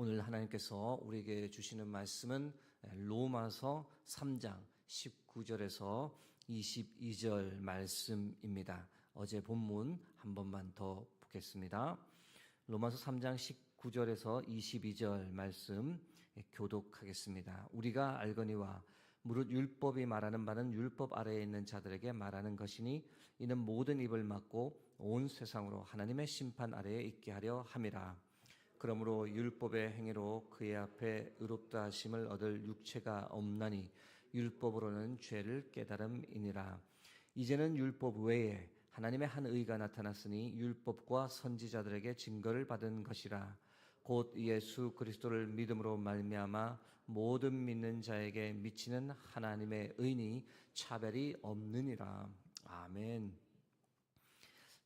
오늘 하나님께서 우리에게 주시는 말씀은 로마서 3장 19절에서 22절 말씀입니다. 어제 본문 한 번만 더 보겠습니다. 로마서 3장 19절에서 22절 말씀 교독하겠습니다. 우리가 알거니와 무릇 율법이 말하는 바는 율법 아래에 있는 자들에게 말하는 것이니 이는 모든 입을 막고 온 세상으로 하나님의 심판 아래에 있게 하려 함이라. 그러므로 율법의 행위로 그의 앞에 의롭다 하심을 얻을 육체가 없나니 율법으로는 죄를 깨달음이니라. 이제는 율법 외에 하나님의 한 의가 나타났으니 율법과 선지자들에게 증거를 받은 것이라. 곧 예수 그리스도를 믿음으로 말미암아 모든 믿는 자에게 미치는 하나님의 의니 차별이 없느니라. 아멘.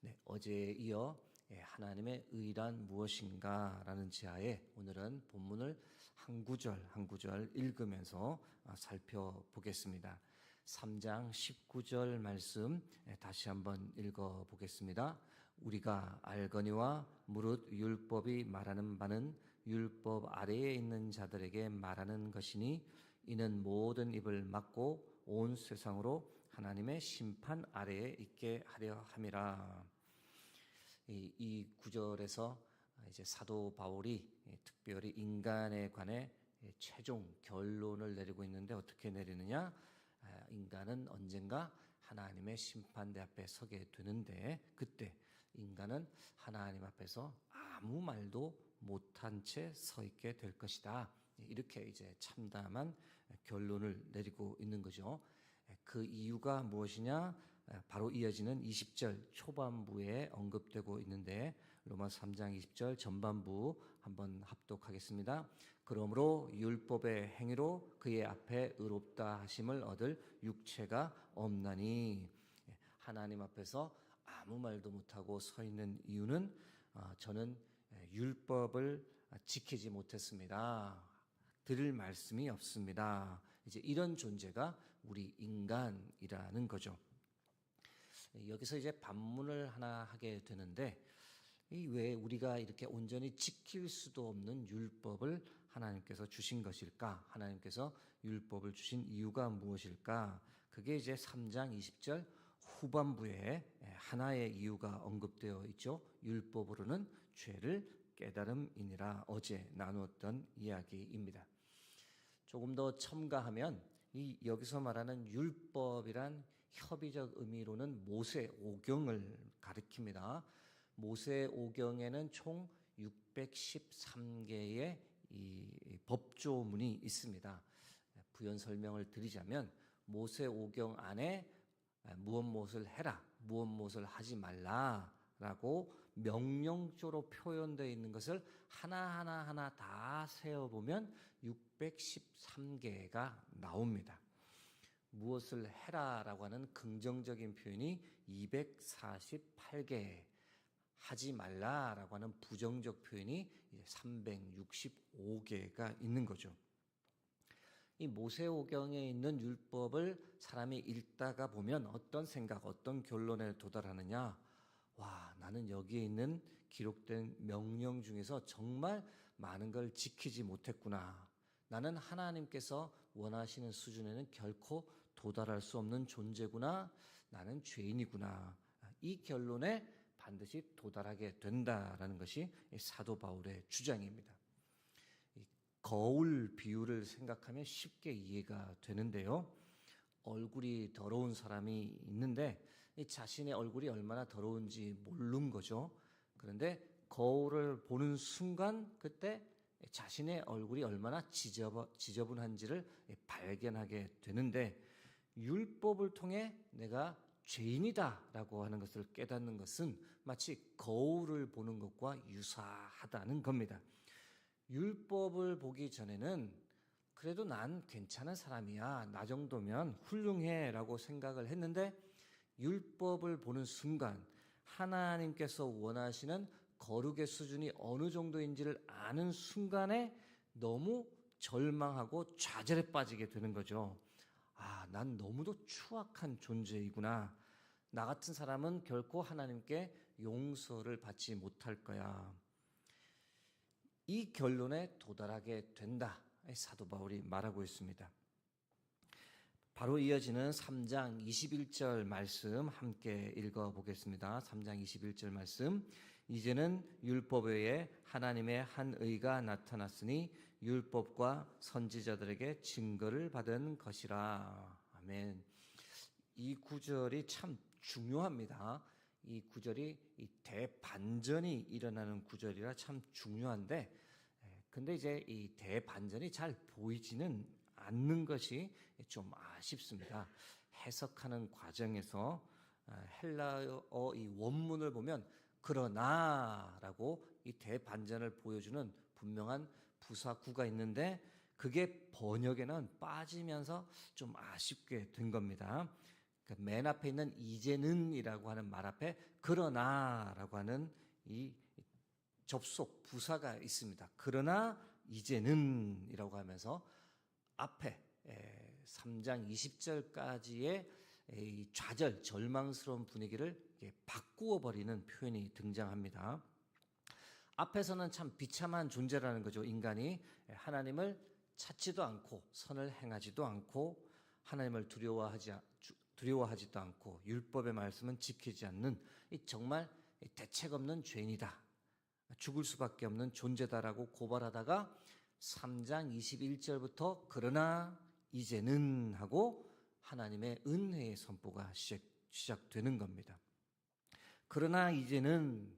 네, 어제에 이어 하나님의 의란 무엇인가 라는 지하에 오늘은 본문을 한 구절 한 구절 읽으면서 살펴보겠습니다. 3장 19절 말씀 다시 한번 읽어보겠습니다. 우리가 알거니와 무릇 율법이 말하는 바는 율법 아래에 있는 자들에게 말하는 것이니 이는 모든 입을 막고 온 세상으로 하나님의 심판 아래에 있게 하려 함이라. 이 구절에서 이제 사도 바울이 특별히 인간에 관해 최종 결론을 내리고 있는데 어떻게 내리느냐? 인간은 언젠가 하나님의 심판대 앞에 서게 되는데 그때 인간은 하나님 앞에서 아무 말도 못한 채 서 있게 될 것이다. 이렇게 이제 참담한 결론을 내리고 있는 거죠. 그 이유가 무엇이냐? 바로 이어지는 20절 초반부에 언급되고 있는데 로마서 3장 20절 전반부 한번 합독하겠습니다. 그러므로 율법의 행위로 그의 앞에 의롭다 하심을 얻을 육체가 없나니. 하나님 앞에서 아무 말도 못하고 서 있는 이유는 저는 율법을 지키지 못했습니다. 들을 말씀이 없습니다. 이제 이런 존재가 우리 인간이라는 거죠. 여기서 이제 반문을 하나 하게 되는데 왜 우리가 이렇게 온전히 지킬 수도 없는 율법을 하나님께서 주신 것일까? 하나님께서 율법을 주신 이유가 무엇일까? 그게 이제 3장 20절 후반부에 하나의 이유가 언급되어 있죠. 율법으로는 죄를 깨달음이니라. 어제 나누었던 이야기입니다. 조금 더 첨가하면 여기서 말하는 율법이란 협의적 의미로는 모세오경을 가리킵니다. 모세오경에는 총 613개의 이 법조문이 있습니다. 부연 설명을 드리자면 모세오경 안에 무엇을 해라, 무엇을 하지 말라라고 명령조로 표현되어 있는 것을 하나하나 다 세어보면 613개가 나옵니다. 무엇을 해라라고 하는 긍정적인 표현이 248개, 하지 말라라고 하는 부정적 표현이 365개가 있는 거죠. 이 모세오경에 있는 율법을 사람이 읽다가 보면 어떤 생각, 어떤 결론에 도달하느냐? 와, 나는 여기에 있는 기록된 명령 중에서 정말 많은 걸 지키지 못했구나. 나는 하나님께서 원하시는 수준에는 결코 도달할 수 없는 존재구나. 나는 죄인이구나. 이 결론에 반드시 도달하게 된다라는 것이 사도 바울의 주장입니다. 거울 비유를 생각하면 쉽게 이해가 되는데요. 얼굴이 더러운 사람이 있는데 자신의 얼굴이 얼마나 더러운지 모르는 거죠. 그런데 거울을 보는 순간 그때 자신의 얼굴이 얼마나 지저분한지를 발견하게 되는데 율법을 통해 내가 죄인이다라고 하는 것을 깨닫는 것은 마치 거울을 보는 것과 유사하다는 겁니다. 율법을 보기 전에는 그래도 난 괜찮은 사람이야, 나 정도면 훌륭해 라고 생각을 했는데 율법을 보는 순간 하나님께서 원하시는 거룩의 수준이 어느 정도인지를 아는 순간에 너무 절망하고 좌절에 빠지게 되는 거죠. 난 너무도 추악한 존재이구나. 나 같은 사람은 결코 하나님께 용서를 받지 못할 거야. 이 결론에 도달하게 된다. 사도 바울이 말하고 있습니다. 바로 이어지는 3장 21절 말씀 함께 읽어보겠습니다. 3장 21절 말씀. 이제는 율법 외에 하나님의 한 의가 나타났으니 율법과 선지자들에게 증거를 받은 것이라. 아멘. 이 구절이 참 중요합니다. 이 구절이 이 대반전이 일어나는 구절이라 참 중요한데, 근데 이제 이 대반전이 잘 보이지는 않는 것이 좀 아쉽습니다. 해석하는 과정에서 헬라어 이 원문을 보면 그러나라고 이 대반전을 보여주는 분명한 부사구가 있는데 그게 번역에는 빠지면서 좀 아쉽게 된 겁니다. 맨 앞에 있는 이제는이라고 하는 말 앞에 그러나라고 하는 이 접속 부사가 있습니다. 그러나 이제는이라고 하면서 앞에 3장 20절까지의 이 좌절, 절망스러운 분위기를 바꾸어 버리는 표현이 등장합니다. 앞에서는 참 비참한 존재라는 거죠. 인간이 하나님을 찾지도 않고 선을 행하지도 않고 하나님을 두려워하지도 않고 율법의 말씀은 지키지 않는 정말 대책 없는 죄인이다. 죽을 수밖에 없는 존재다라고 고발하다가 3장 21절부터 그러나 이제는 하고 하나님의 은혜의 선포가 시작되는 겁니다. 그러나 이제는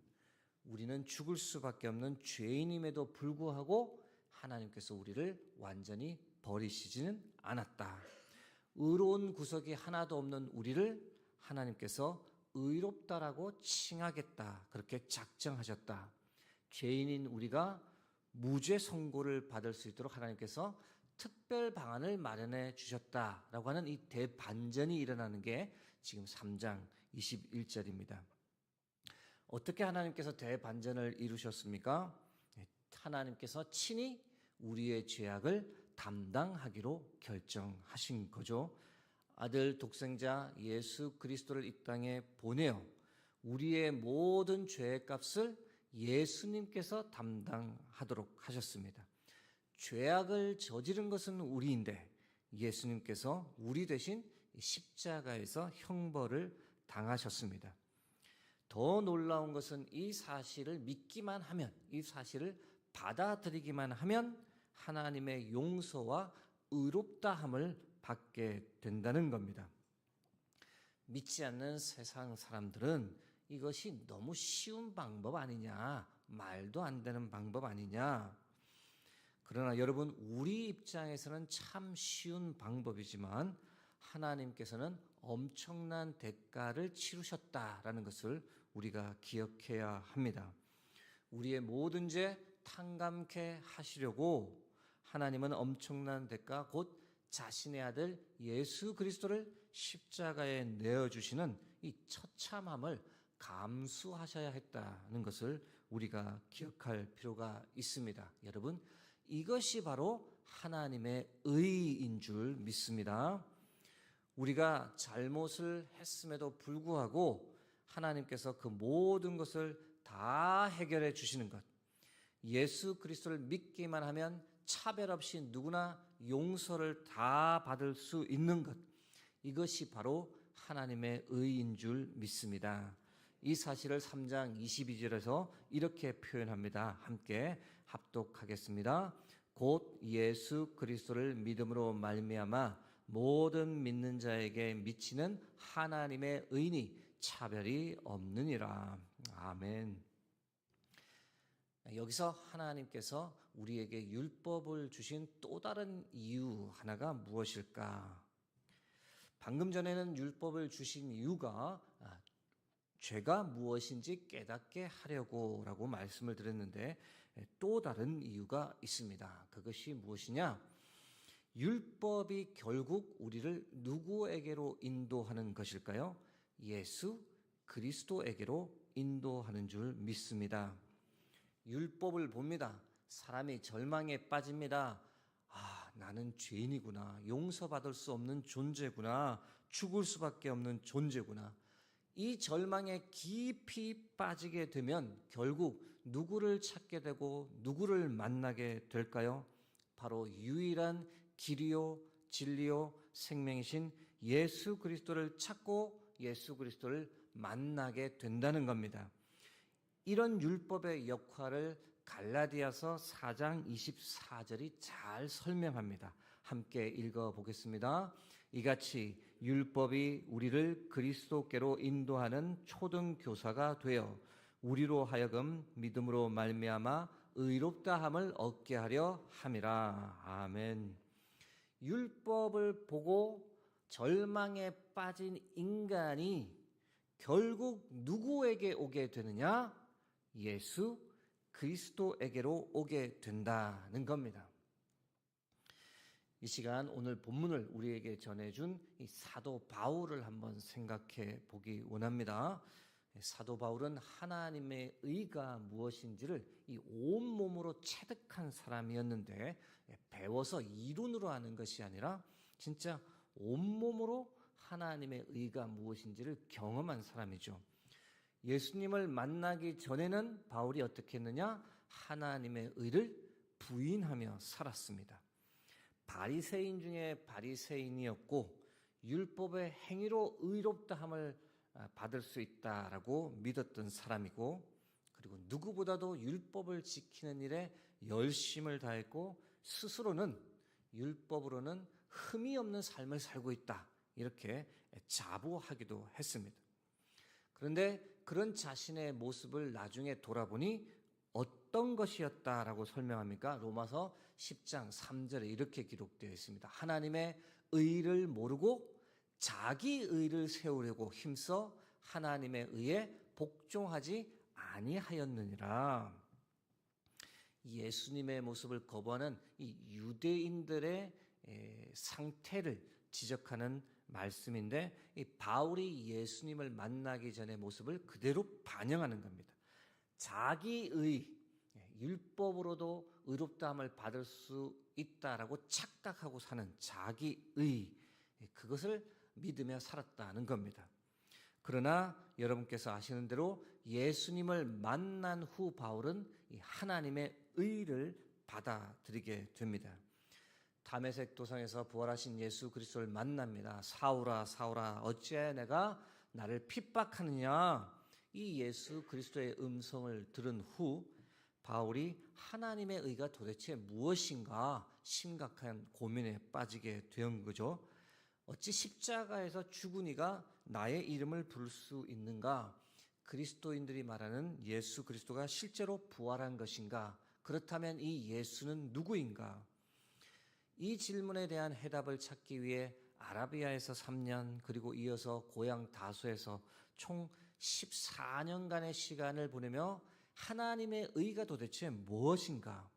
우리는 죽을 수밖에 없는 죄인임에도 불구하고 하나님께서 우리를 완전히 버리시지는 않았다. 의로운 구석이 하나도 없는 우리를 하나님께서 의롭다라고 칭하겠다. 그렇게 작정하셨다. 죄인인 우리가 무죄 선고를 받을 수 있도록 하나님께서 특별 방안을 마련해 주셨다라고 하는 이 대반전이 일어나는 게 지금 3장 21절입니다. 어떻게 하나님께서 대반전을 이루셨습니까? 하나님께서 친히 우리의 죄악을 담당하기로 결정하신 거죠. 아들 독생자 예수 그리스도를 이 땅에 보내어 우리의 모든 죄의 값을 예수님께서 담당하도록 하셨습니다. 죄악을 저지른 것은 우리인데 예수님께서 우리 대신 십자가에서 형벌을 당하셨습니다. 더 놀라운 것은 이 사실을 믿기만 하면, 이 사실을 받아들이기만 하면 하나님의 용서와 의롭다함을 받게 된다는 겁니다. 믿지 않는 세상 사람들은 이것이 너무 쉬운 방법 아니냐, 말도 안 되는 방법 아니냐. 그러나 여러분, 우리 입장에서는 참 쉬운 방법이지만 하나님께서는 엄청난 대가를 치르셨다라는 것을 우리가 기억해야 합니다. 우리의 모든 죄 탕감케 하시려고 하나님은 엄청난 대가 곧 자신의 아들 예수 그리스도를 십자가에 내어주시는 이 처참함을 감수하셔야 했다는 것을 우리가 기억할 필요가 있습니다. 여러분, 이것이 바로 하나님의 의인 줄 믿습니다. 우리가 잘못을 했음에도 불구하고 하나님께서 그 모든 것을 다 해결해 주시는 것, 예수 그리스도를 믿기만 하면 차별 없이 누구나 용서를 다 받을 수 있는 것, 이것이 바로 하나님의 의인 줄 믿습니다. 이 사실을 3장 22절에서 이렇게 표현합니다. 함께 합독하겠습니다. 곧 예수 그리스도를 믿음으로 말미암아 모든 믿는 자에게 미치는 하나님의 의인이 차별이 없느니라. 아멘. 여기서 하나님께서 우리에게 율법을 주신 또 다른 이유 하나가 무엇일까? 방금 전에는 율법을 주신 이유가 죄가 무엇인지 깨닫게 하려고라고 말씀을 드렸는데 또 다른 이유가 있습니다. 그것이 무엇이냐? 율법이 결국 우리를 누구에게로 인도하는 것일까요? 예수 그리스도에게로 인도하는 줄 믿습니다. 율법을 봅니다. 사람이 절망에 빠집니다. 나는 죄인이구나. 용서받을 수 없는 존재구나. 죽을 수밖에 없는 존재구나. 이 절망에 깊이 빠지게 되면 결국 누구를 찾게 되고 누구를 만나게 될까요? 바로 유일한 길이요 진리요 생명이신 예수 그리스도를 찾고 예수 그리스도를 만나게 된다는 겁니다. 이런 율법의 역할을 갈라디아서 4장 24절이 잘 설명합니다. 함께 읽어보겠습니다. 이같이 율법이 우리를 그리스도께로 인도하는 초등교사가 되어 우리로 하여금 믿음으로 말미암아 의롭다함을 얻게 하려 함이라. 아멘. 율법을 보고 절망에 빠진 인간이 결국 누구에게 오게 되느냐? 예수 그리스도에게로 오게 된다는 겁니다. 이 시간 오늘 본문을 우리에게 전해준 이 사도 바울을 한번 생각해 보기 원합니다. 사도 바울은 하나님의 의가 무엇인지를 이 온몸으로 체득한 사람이었는데 배워서 이론으로 하는 것이 아니라 진짜 온몸으로 하나님의 의가 무엇인지를 경험한 사람이죠. 예수님을 만나기 전에는 바울이 어떻게 했느냐? 하나님의 의를 부인하며 살았습니다. 바리새인 중에 바리새인이었고 율법의 행위로 의롭다함을 받을 수 있다라고 믿었던 사람이고, 그리고 누구보다도 율법을 지키는 일에 열심을 다했고 스스로는 율법으로는 흠이 없는 삶을 살고 있다, 이렇게 자부하기도 했습니다. 그런데 그런 자신의 모습을 나중에 돌아보니 어떤 것이었다라고 설명합니까? 로마서 10장 3절에 이렇게 기록되어 있습니다. 하나님의 의를 모르고 자기 의를 세우려고 힘써 하나님의 의에 복종하지 아니하였느니라. 예수님의 모습을 거부하는 이 유대인들의 상태를 지적하는 말씀인데, 이 바울이 예수님을 만나기 전의 모습을 그대로 반영하는 겁니다. 자기의 율법으로도 의롭다함을 받을 수 있다라고 착각하고 사는 자기의, 그것을 믿으며 살았다는 겁니다. 그러나 여러분께서 아시는 대로 예수님을 만난 후 바울은 이 하나님의 의를 받아들이게 됩니다. 다메섹 도상에서 부활하신 예수 그리스도를 만납니다. 사울아 사울아 어찌하여 내가 나를 핍박하느냐. 이 예수 그리스도의 음성을 들은 후 바울이 하나님의 의가 도대체 무엇인가 심각한 고민에 빠지게 된 거죠. 어찌 십자가에서 죽은 이가 나의 이름을 부를 수 있는가? 그리스도인들이 말하는 예수 그리스도가 실제로 부활한 것인가? 그렇다면 이 예수는 누구인가? 이 질문에 대한 해답을 찾기 위해 아라비아에서 3년, 그리고 이어서 고향 다소에서 총 14년간의 시간을 보내며 하나님의 의가 도대체 무엇인가?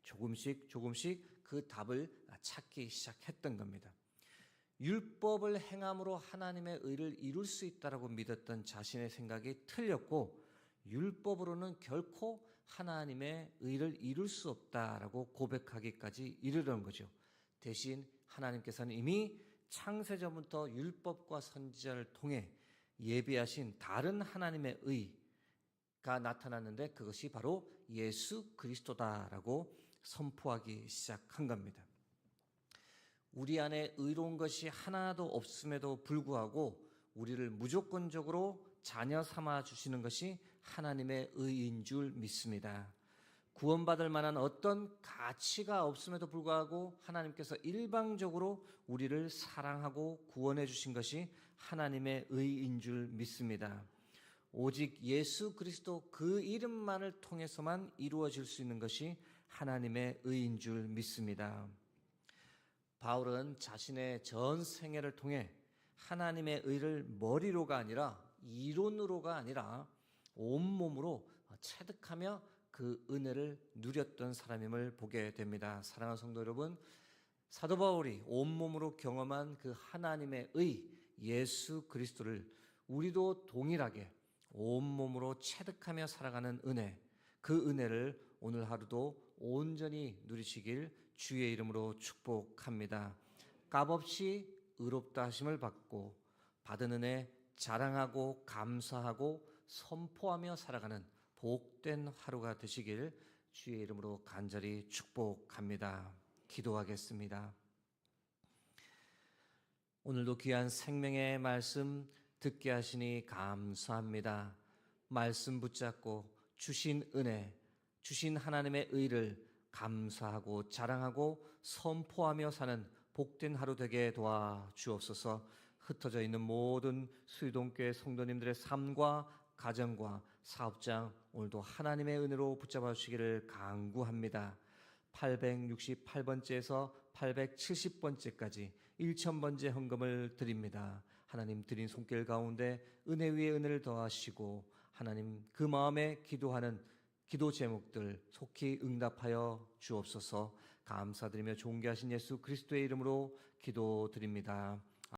조금씩 그 답을 찾기 시작했던 겁니다. 율법을 행함으로 하나님의 의를 이룰 수 있다라고 믿었던 자신의 생각이 틀렸고, 율법으로는 결코 하나님의 의를 이룰 수 없다라고 고백하기까지 이르는 거죠. 대신 하나님께서는 이미 창세전부터 율법과 선지자를 통해 예비하신 다른 하나님의 의가 나타났는데, 그것이 바로 예수 그리스도다라고 선포하기 시작한 겁니다. 우리 안에 의로운 것이 하나도 없음에도 불구하고 우리를 무조건적으로 자녀 삼아 주시는 것이 하나님의 의인 줄 믿습니다. 구원받을 만한 어떤 가치가 없음에도 불구하고 하나님께서 일방적으로 우리를 사랑하고 구원해 주신 것이 하나님의 의인 줄 믿습니다. 오직 예수 그리스도 그 이름만을 통해서만 이루어질 수 있는 것이 하나님의 의인 줄 믿습니다. 바울은 자신의 전 생애를 통해 하나님의 의를 머리로가 아니라 이론으로가 아니라 온몸으로 체득하며 그 은혜를 누렸던 사람임을 보게 됩니다. 사랑하는 성도 여러분, 사도 바울이 온몸으로 경험한 그 하나님의 의 예수 그리스도를 우리도 동일하게 온몸으로 체득하며 살아가는 은혜, 그 은혜를 오늘 하루도 온전히 누리시길 주의 이름으로 축복합니다. 값없이 의롭다 하심을 받고 받은 은혜 자랑하고 감사하고 선포하며 살아가는 복된 하루가 되시길 주의 이름으로 간절히 축복합니다. 기도하겠습니다. 오늘도 귀한 생명의 말씀 듣게 하시니 감사합니다. 말씀 붙잡고 주신 은혜, 주신 하나님의 의를 감사하고 자랑하고 선포하며 사는 복된 하루 되게 도와주옵소서. 흩어져 있는 모든 수유동교회 성도님들의 삶과 가정과 사업장 오늘도 하나님의 은혜로 붙잡아 주시기를 간구합니다. 868번째에서 870번째까지 1000번째 헌금을 드립니다. 하나님 드린 손길 가운데 은혜 위에 은혜를 더하시고 하나님 그 마음에 기도하는 기도 제목들 속히 응답하여 주옵소서. 감사드리며 존귀하신 예수 그리스도의 이름으로 기도드립니다.